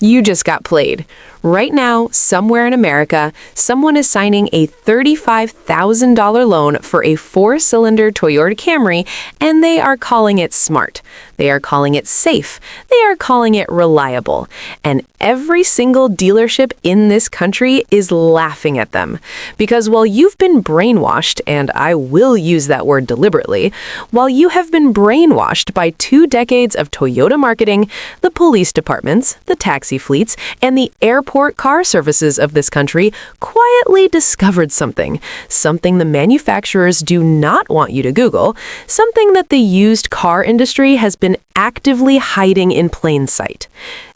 You just got played. Right now, somewhere in America, someone is signing a $35,000 loan for a 4-cylinder Toyota Camry, and they are calling it smart. They are calling it safe. They are calling it reliable. And every single dealership in this country is laughing at them. Because while you've been brainwashed, and I will use that word deliberately, while you have been brainwashed by 2 decades of Toyota marketing, the police departments, the taxi fleets, and the airport car services of this country quietly discovered something the manufacturers do not want you to Google, something that the used car industry has been actively hiding in plain sight.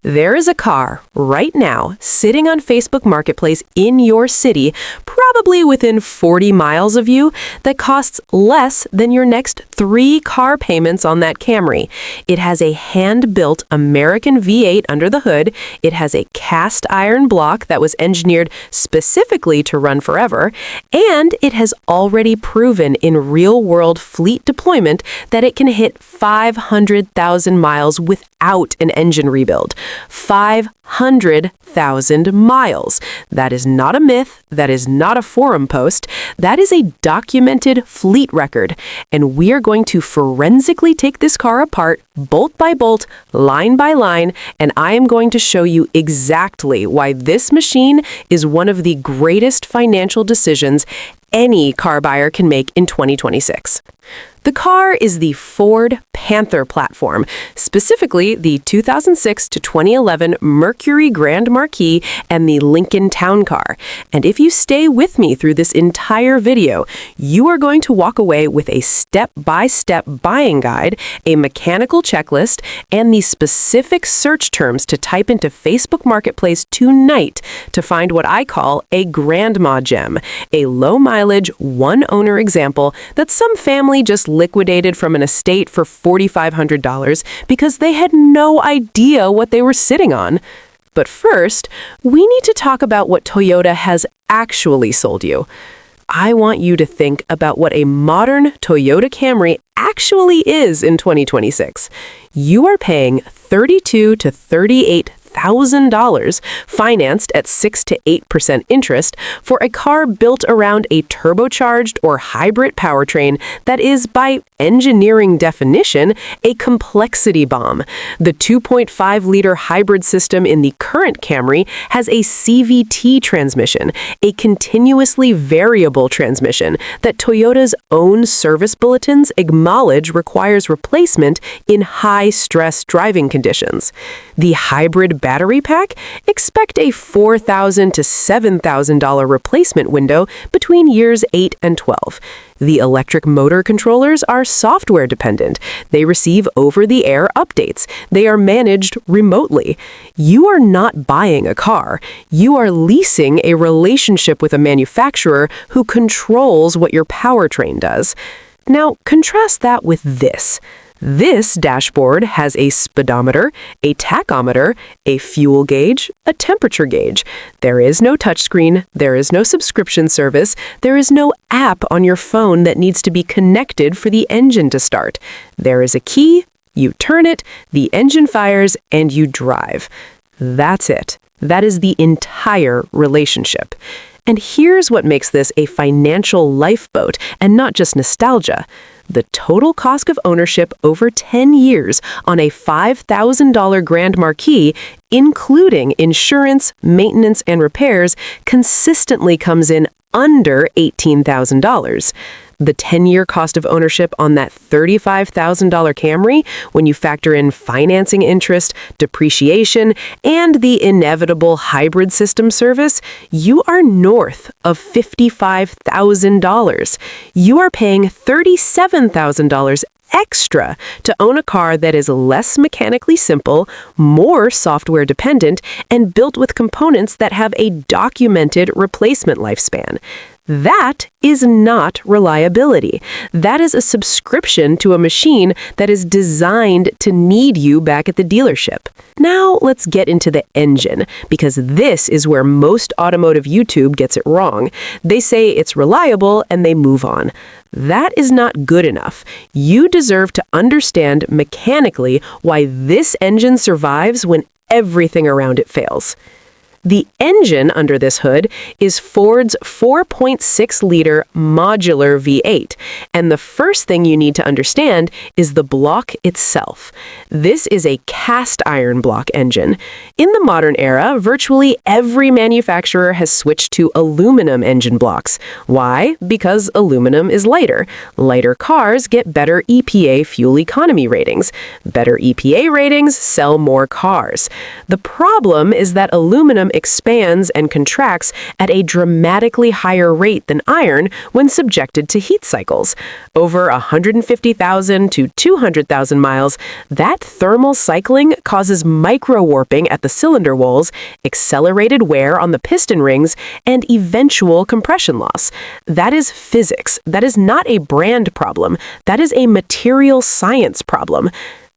There is a car right now sitting on Facebook Marketplace in your city, probably within 40 miles of you, that costs less than your next 3 car payments on that Camry. It has a hand-built American V8 under the hood. It has a cast iron block that was engineered specifically to run forever, and it has already proven in real-world fleet deployment that it can hit 500,000 miles without an engine rebuild. 500,000 miles. That is not a myth. That is not a forum post. That is a documented fleet record. And we are going to forensically take this car apart, bolt by bolt, line by line, and I am going to show you exactly why this machine is one of the greatest financial decisions any car buyer can make in 2026. The car is the Ford Panther Platform, specifically the 2006 to 2011 Mercury Grand Marquis and the Lincoln Town Car. And if you stay with me through this entire video, you are going to walk away with a step-by-step buying guide, a mechanical checklist, and the specific search terms to type into Facebook Marketplace tonight to find what I call a grandma gem, a low-mileage, one-owner example that some family just liquidated from an estate for $4,500 because they had no idea what they were sitting on. But first, we need to talk about what Toyota has actually sold you. I want you to think about what a modern Toyota Camry actually is in 2026. You are paying $32,000 to $38,000 financed at 6 to 8% interest for a car built around a turbocharged or hybrid powertrain that is, by engineering definition, a complexity bomb. The 2.5-liter hybrid system in the current Camry has a CVT transmission, a continuously variable transmission that Toyota's own service bulletins acknowledge requires replacement in high-stress driving conditions. The hybrid battery pack, expect a $4,000 to $7,000 replacement window between years 8 and 12. The electric motor controllers are software dependent. They receive over-the-air updates. They are managed remotely. You are not buying a car. You are leasing a relationship with a manufacturer who controls what your powertrain does. Now, contrast that with this. This dashboard has a speedometer, a tachometer, a fuel gauge, a temperature gauge. There is no touchscreen, there is no subscription service, there is no app on your phone that needs to be connected for the engine to start. There is a key, you turn it, the engine fires, and you drive. That's it. That is the entire relationship. And here's what makes this a financial lifeboat and not just nostalgia. The total cost of ownership over 10 years on a $5,000 Grand Marquis, including insurance, maintenance, and repairs, consistently comes in under $18,000. The 10-year cost of ownership on that $35,000 Camry, when you factor in financing interest, depreciation, and the inevitable hybrid system service, you are north of $55,000. You are paying $37,000 extra to own a car that is less mechanically simple, more software dependent, and built with components that have a documented replacement lifespan. That is not reliability. That is a subscription to a machine that is designed to need you back at the dealership. Now let's get into the engine, because this is where most automotive YouTube gets it wrong. They say it's reliable and they move on. That is not good enough. You deserve to understand mechanically why this engine survives when everything around it fails. The engine under this hood is Ford's 4.6-liter Modular V8, and the first thing you need to understand is the block itself. This is a cast iron block engine. In the modern era, virtually every manufacturer has switched to aluminum engine blocks. Why? Because aluminum is lighter. Lighter cars get better EPA fuel economy ratings. Better EPA ratings sell more cars. The problem is that aluminum expands and contracts at a dramatically higher rate than iron when subjected to heat cycles. Over 150,000 to 200,000 miles, that thermal cycling causes micro-warping at the cylinder walls, accelerated wear on the piston rings, and eventual compression loss. That is physics. That is not a brand problem. That is a material science problem.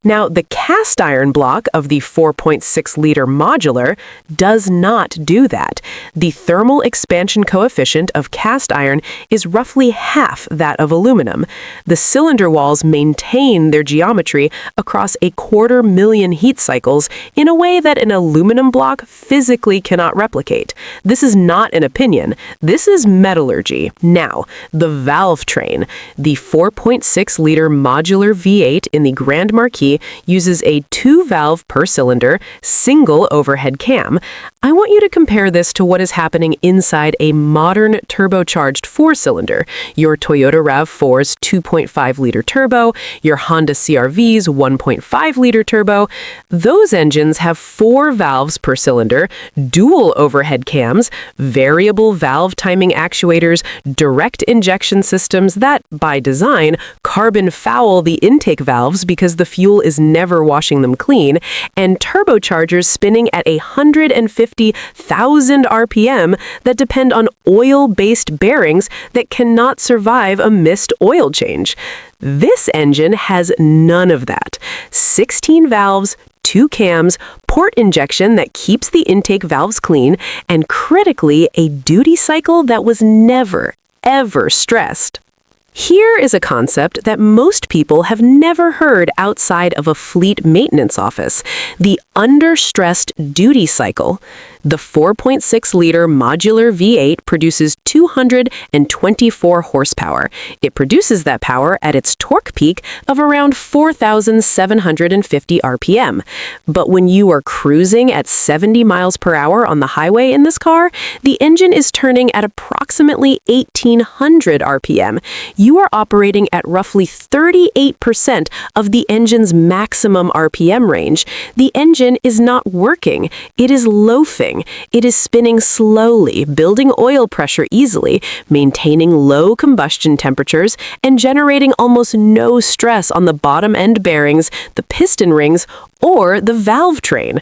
Now, the cast iron block of the 4.6-liter Modular does not do that. The thermal expansion coefficient of cast iron is roughly half that of aluminum. The cylinder walls maintain their geometry across 250,000 heat cycles in a way that an aluminum block physically cannot replicate. This is not an opinion. This is metallurgy. Now, the valve train. The 4.6-liter Modular V8 in the Grand Marquis uses a 2-valve per cylinder, single overhead cam. I want you to compare this to what is happening inside a modern turbocharged 4-cylinder, your Toyota RAV4's 2.5-liter turbo, your Honda CR-V's 1.5-liter turbo. Those engines have 4 valves per cylinder, dual overhead cams, variable valve timing actuators, direct injection systems that, by design, carbon foul the intake valves because the fuel is never washing them clean, and turbochargers spinning at 150,000 RPM that depend on oil-based bearings that cannot survive a missed oil change. This engine has none of that. 16 valves, 2 cams, port injection that keeps the intake valves clean, and critically, a duty cycle that was never, ever stressed. Here is a concept that most people have never heard outside of a fleet maintenance office: the under-stressed duty cycle. The 4.6-liter Modular V8 produces 224 horsepower. It produces that power at its torque peak of around 4,750 RPM. But when you are cruising at 70 miles per hour on the highway in this car, the engine is turning at approximately 1,800 RPM. You are operating at roughly 38% of the engine's maximum RPM range. The engine is not working. It is loafing. It is spinning slowly, building oil pressure easily, maintaining low combustion temperatures, and generating almost no stress on the bottom-end bearings, the piston rings, or the valve train.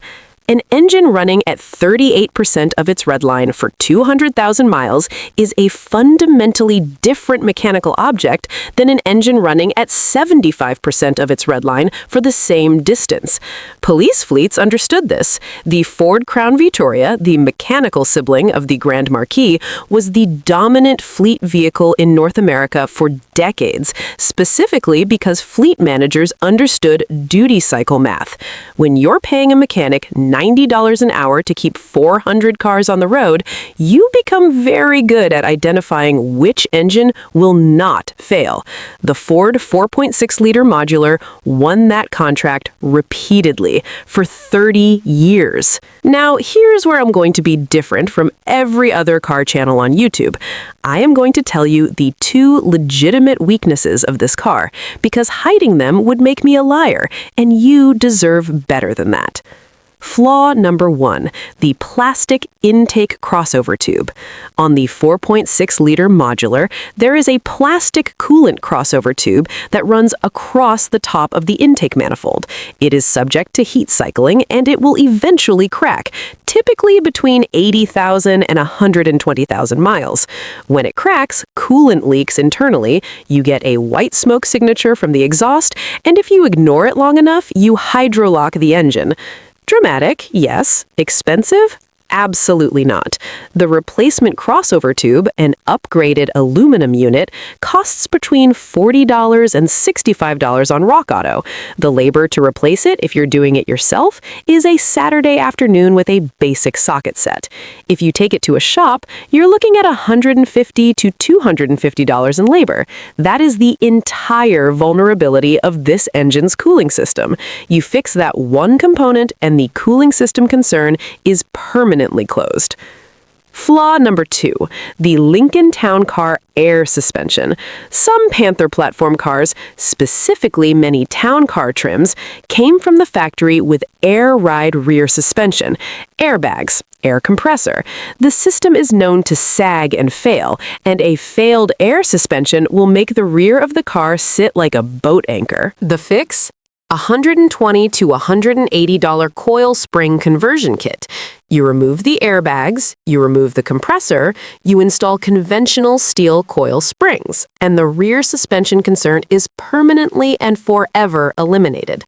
An engine running at 38% of its redline for 200,000 miles is a fundamentally different mechanical object than an engine running at 75% of its redline for the same distance. Police fleets understood this. The Ford Crown Victoria, the mechanical sibling of the Grand Marquis, was the dominant fleet vehicle in North America for decades, specifically because fleet managers understood duty cycle math. When you're paying a mechanic $90 an hour to keep 400 cars on the road, you become very good at identifying which engine will not fail. The Ford 4.6-liter Modular won that contract repeatedly for 30 years. Now, here's where I'm going to be different from every other car channel on YouTube. I am going to tell you the 2 legitimate weaknesses of this car, because hiding them would make me a liar, and you deserve better than that. Flaw number 1, the plastic intake crossover tube. On the 4.6-liter Modular, there is a plastic coolant crossover tube that runs across the top of the intake manifold. It is subject to heat cycling, and it will eventually crack, typically between 80,000 and 120,000 miles. When it cracks, coolant leaks internally, you get a white smoke signature from the exhaust, and if you ignore it long enough, you hydrolock the engine. Dramatic, yes. Expensive? Absolutely not. The replacement crossover tube, an upgraded aluminum unit, costs between $40 and $65 on RockAuto. The labor to replace it, if you're doing it yourself, is a Saturday afternoon with a basic socket set. If you take it to a shop, you're looking at $150 to $250 in labor. That is the entire vulnerability of this engine's cooling system. You fix that one component and the cooling system concern is permanently closed. Flaw number 2, the Lincoln Town Car air suspension. Some Panther Platform cars, specifically many town car trims, came from the factory with air ride rear suspension, airbags, air compressor. The system is known to sag and fail, and a failed air suspension will make the rear of the car sit like a boat anchor. The fix? $120 to $180 coil spring conversion kit. You remove the airbags, you remove the compressor, you install conventional steel coil springs, and the rear suspension concern is permanently and forever eliminated.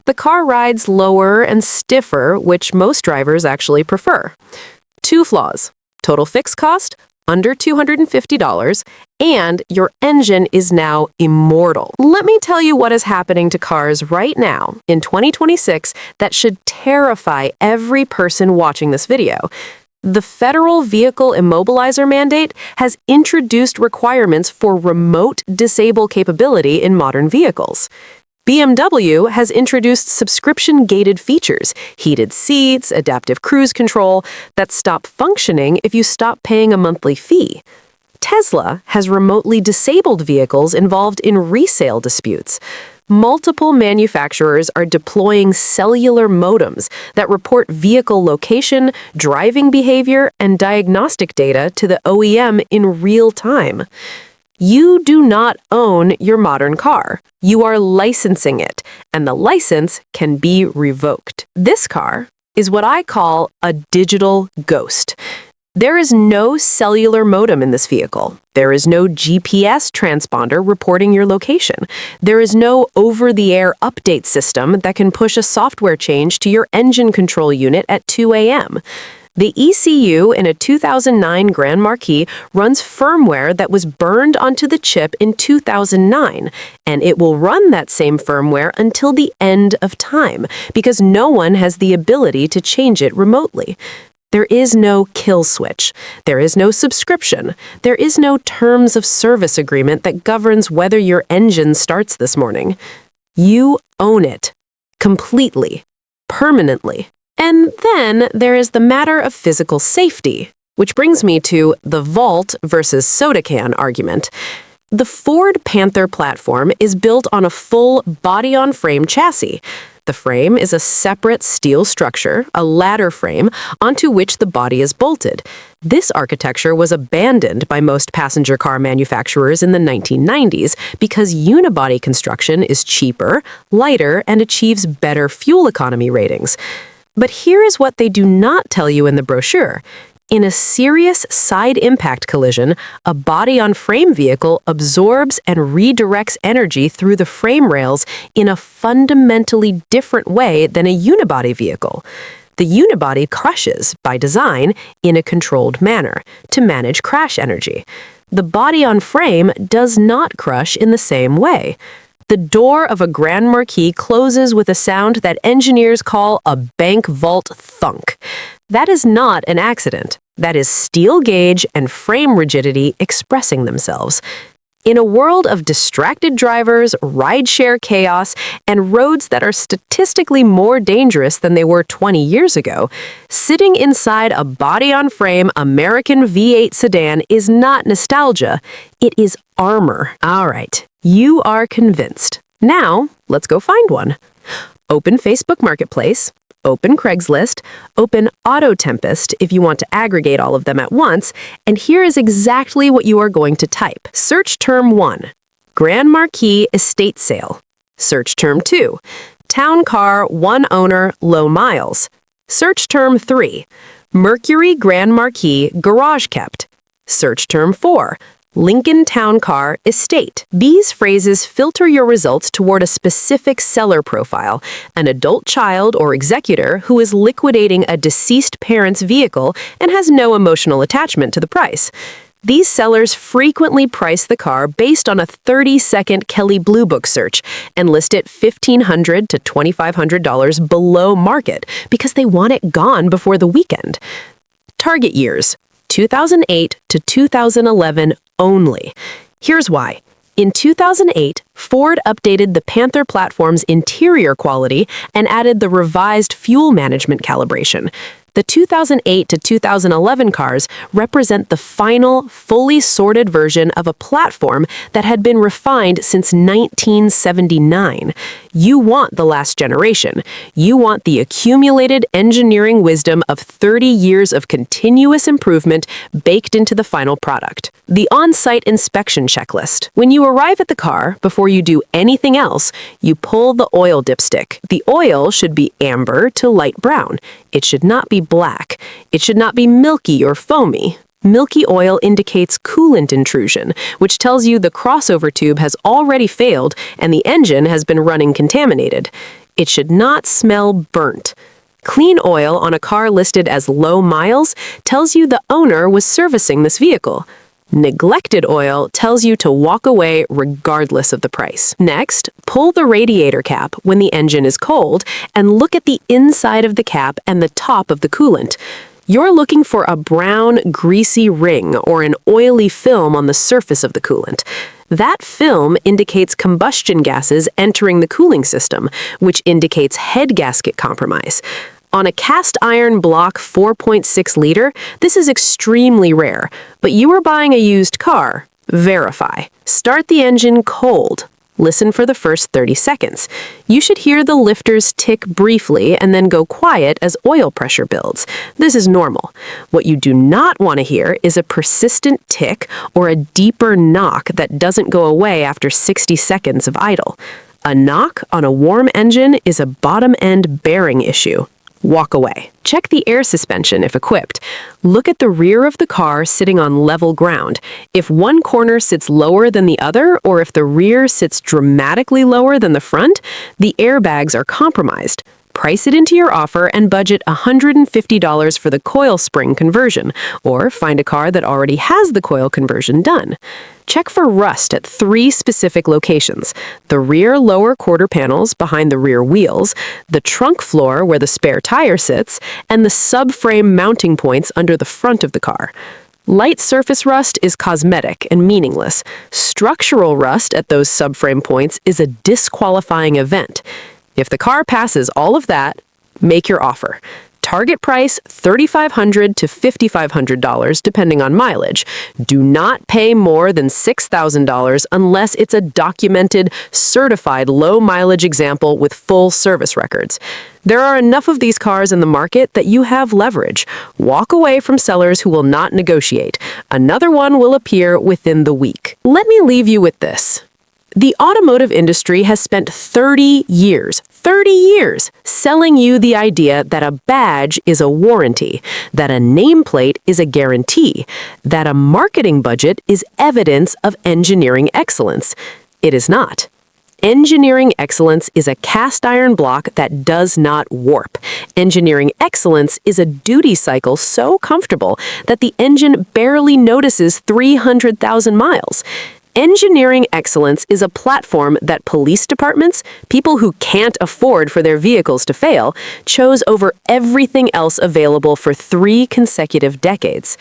The car rides lower and stiffer, which most drivers actually prefer. 2 flaws. Total fix cost, under $250, and your engine is now immortal. Let me tell you what is happening to cars right now in 2026 that should terrify every person watching this video. The Federal Vehicle Immobilizer Mandate has introduced requirements for remote disable capability in modern vehicles. BMW has introduced subscription-gated features, heated seats, adaptive cruise control, that stop functioning if you stop paying a monthly fee. Tesla has remotely disabled vehicles involved in resale disputes. Multiple manufacturers are deploying cellular modems that report vehicle location, driving behavior, and diagnostic data to the OEM in real time. You do not own your modern car. You are licensing it, and the license can be revoked. This car is what I call a digital ghost. There is no cellular modem in this vehicle. There is no GPS transponder reporting your location. There is no over-the-air update system that can push a software change to your engine control unit at 2 a.m. The ECU in a 2009 Grand Marquis runs firmware that was burned onto the chip in 2009, and it will run that same firmware until the end of time, because no one has the ability to change it remotely. There is no kill switch. There is no subscription. There is no terms of service agreement that governs whether your engine starts this morning. You own it. Completely. Permanently. And then there is the matter of physical safety, which brings me to the vault versus soda can argument. The Ford Panther Platform is built on a full body-on-frame chassis. The frame is a separate steel structure, a ladder frame, onto which the body is bolted. This architecture was abandoned by most passenger car manufacturers in the 1990s because unibody construction is cheaper, lighter, and achieves better fuel economy ratings. But here is what they do not tell you in the brochure. In a serious side impact collision, a body-on-frame vehicle absorbs and redirects energy through the frame rails in a fundamentally different way than a unibody vehicle. The unibody crushes, by design, in a controlled manner to manage crash energy. The body-on-frame does not crush in the same way. The door of a Grand Marquis closes with a sound that engineers call a bank vault thunk. That is not an accident. That is steel gauge and frame rigidity expressing themselves. In a world of distracted drivers, rideshare chaos, and roads that are statistically more dangerous than they were 20 years ago, sitting inside a body-on-frame American V8 sedan is not nostalgia. It is armor. All right. You are convinced. Now, let's go find one. Open Facebook Marketplace, open Craigslist, open Auto Tempest if you want to aggregate all of them at once, and here is exactly what you are going to type. Search term 1, Grand Marquis estate sale. Search term 2, town car, one owner, low miles. Search term 3, Mercury Grand Marquis garage kept. Search term 4, Lincoln Town Car Estate. These phrases filter your results toward a specific seller profile, an adult child or executor who is liquidating a deceased parent's vehicle and has no emotional attachment to the price. These sellers frequently price the car based on a 30-second Kelley Blue Book search and list it $1,500 to $2,500 below market because they want it gone before the weekend. Target years: 2008 to 2011 only. Here's why. In 2008, Ford updated the Panther Platform's interior quality and added the revised fuel management calibration. The 2008 to 2011 cars represent the final, fully sorted version of a platform that had been refined since 1979. You want the last generation. You want the accumulated engineering wisdom of 30 years of continuous improvement baked into the final product. The on-site inspection checklist. When you arrive at the car, before you do anything else, you pull the oil dipstick. The oil should be amber to light brown. It should not be black. It should not be milky or foamy. Milky oil indicates coolant intrusion, which tells you the crossover tube has already failed and the engine has been running contaminated. It should not smell burnt. Clean oil on a car listed as low miles tells you the owner was servicing this vehicle. Neglected oil tells you to walk away regardless of the price. Next, pull the radiator cap when the engine is cold and look at the inside of the cap and the top of the coolant. You're looking for a brown, greasy ring or an oily film on the surface of the coolant. That film indicates combustion gases entering the cooling system, which indicates head gasket compromise. On a cast iron block 4.6 liter, this is extremely rare, but you are buying a used car. Verify. Start the engine cold. Listen for the first 30 seconds. You should hear the lifters tick briefly and then go quiet as oil pressure builds. This is normal. What you do not want to hear is a persistent tick or a deeper knock that doesn't go away after 60 seconds of idle. A knock on a warm engine is a bottom-end bearing issue. Walk away. Check the air suspension if equipped. Look at the rear of the car sitting on level ground. If one corner sits lower than the other, or if the rear sits dramatically lower than the front, the airbags are compromised. Price it into your offer and budget $150 for the coil spring conversion, or find a car that already has the coil conversion done. Check for rust at 3 specific locations: the rear lower quarter panels behind the rear wheels, the trunk floor where the spare tire sits, and the subframe mounting points under the front of the car. Light surface rust is cosmetic and meaningless. Structural rust at those subframe points is a disqualifying event. If the car passes all of that, make your offer. Target price $3,500 to $5,500 depending on mileage. Do not pay more than $6,000 unless it's a documented, certified low mileage example with full service records. There are enough of these cars in the market that you have leverage. Walk away from sellers who will not negotiate. Another one will appear within the week. Let me leave you with this. The automotive industry has spent 30 years selling you the idea that a badge is a warranty, that a nameplate is a guarantee, that a marketing budget is evidence of engineering excellence. It is not. Engineering excellence is a cast iron block that does not warp. Engineering excellence is a duty cycle so comfortable that the engine barely notices 300,000 miles. Engineering excellence is a platform that police departments, people who can't afford for their vehicles to fail, chose over everything else available for 3 consecutive decades.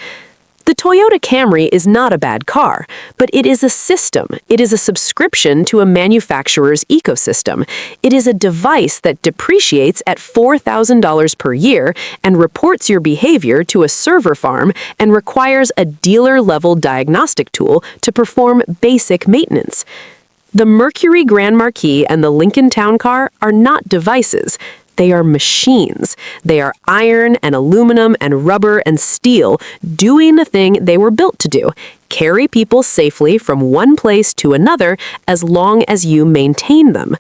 The Toyota Camry is not a bad car, but it is a system. It is a subscription to a manufacturer's ecosystem. It is a device that depreciates at $4,000 per year and reports your behavior to a server farm and requires a dealer-level diagnostic tool to perform basic maintenance. The Mercury Grand Marquis and the Lincoln Town Car are not devices. They are machines. They are iron and aluminum and rubber and steel doing the thing they were built to do: carry people safely from one place to another as long as you maintain them.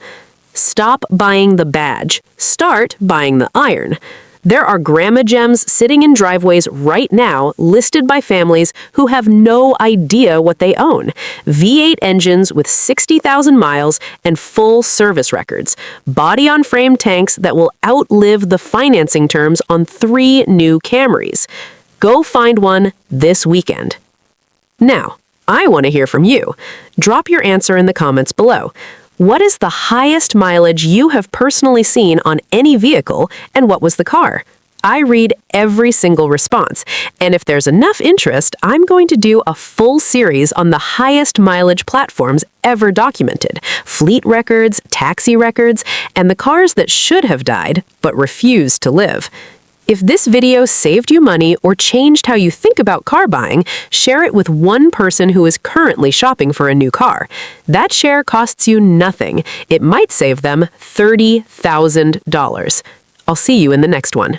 Stop buying the badge. Start buying the iron. There are grandma gems sitting in driveways right now listed by families who have no idea what they own. V8 engines with 60,000 miles and full service records. Body-on-frame tanks that will outlive the financing terms on 3 new Camrys. Go find one this weekend. Now, I want to hear from you. Drop your answer in the comments below. What is the highest mileage you have personally seen on any vehicle, and what was the car? I read every single response, and if there's enough interest, I'm going to do a full series on the highest mileage platforms ever documented, fleet records, taxi records, and the cars that should have died but refused to live. If this video saved you money or changed how you think about car buying, share it with one person who is currently shopping for a new car. That share costs you nothing. It might save them $30,000. I'll see you in the next one.